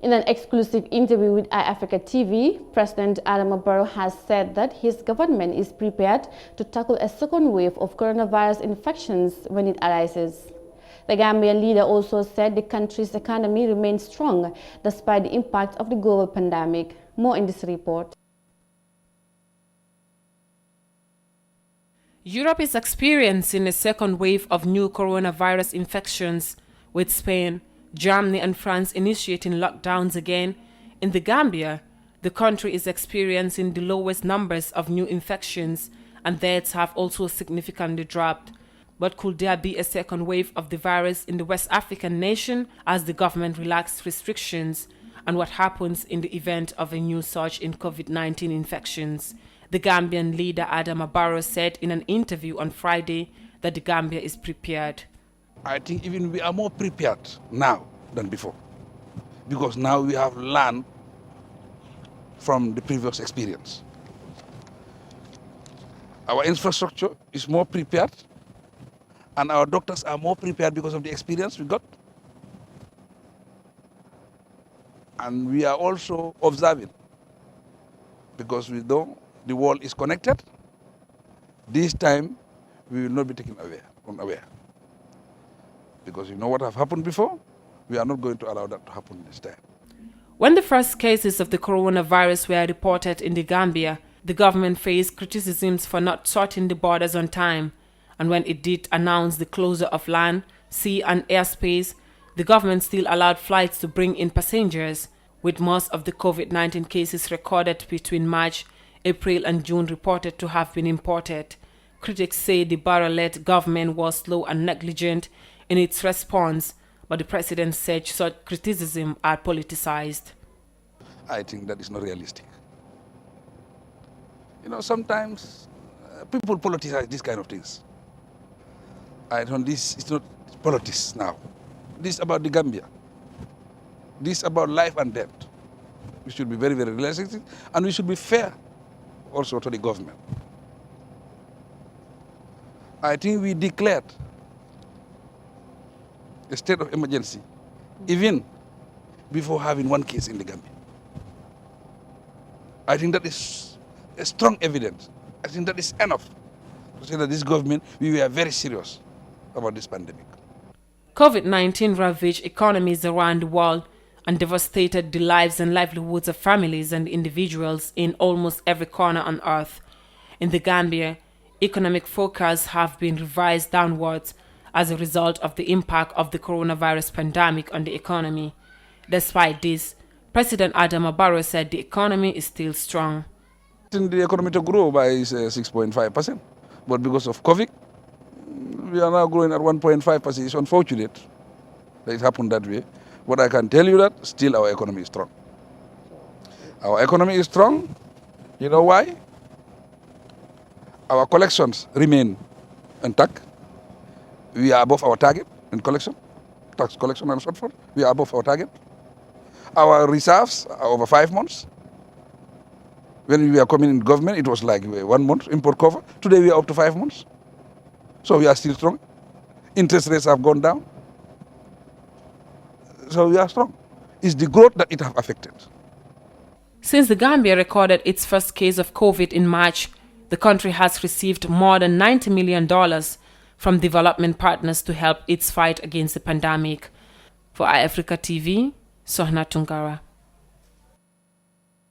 In an exclusive interview with iAfrica TV, President Barrow has said that his government is prepared to tackle a second wave of coronavirus infections when it arises. The Gambian leader also said the country's economy remains strong despite the impact of the global pandemic. More in this report. Europe is experiencing a second wave of new coronavirus infections, with Spain, Germany and France initiating lockdowns again. In the Gambia, the country is experiencing the lowest numbers of new infections, and deaths have also significantly dropped. But could there be a second wave of the virus in the West African nation as the government relaxes restrictions? And what happens in the event of a new surge in COVID-19 infections? The Gambian leader Barrow said in an interview on Friday that the Gambia is prepared. I think even we are more prepared now than before, because now we have learned from the previous experience. Our infrastructure is more prepared, and our doctors are more prepared because of the experience we got. And we are also observing, because we know the world is connected. This time, we will not be taken unaware. Because you know what have happened before? We are not going to allow that to happen this time. When the first cases of the coronavirus were reported in the Gambia, the government faced criticisms for not sorting the borders on time. And when it did announce the closure of land, sea and airspace, the government still allowed flights to bring in passengers, with most of the COVID-19 cases recorded between March, April and June reported to have been imported. Critics say the Barrow-led government was slow and negligent in its response, but the president said such criticism are politicized. I think that is not realistic. You know, sometimes people politicize these kind of things. I don't, this is not politics now. This is about the Gambia. This is about life and death. We should be very, very realistic, and we should be fair also to the government. I think we declared a state of emergency even before having one case in the Gambia. I think that is a strong evidence. I think that is enough to say that this government, we were very serious about this pandemic. COVID-19 ravaged economies around the world and devastated the lives and livelihoods of families and individuals in almost every corner on earth. In the Gambia, economic forecasts have been revised downwards as a result of the impact of the coronavirus pandemic on the economy. Despite this, President Barrow said the economy is still strong. The economy to grow by 6.5%, but because of COVID, we are now growing at 1.5%. It's unfortunate that it happened that way. But I can tell you that still our economy is strong. Our economy is strong. You know why? Our collections remain intact. We are above our target in collection, tax collection and so forth. We are above our target. Our reserves are over 5 months. When we were coming in government, it was like 1 month import cover. Today we are up to 5 months. So we are still strong. Interest rates have gone down. So we are strong. It's the growth that it has affected. Since the Gambia recorded its first case of COVID in March, the country has received more than $90 million from development partners to help its fight against the pandemic. For iAfrica TV, Sohna Tungara.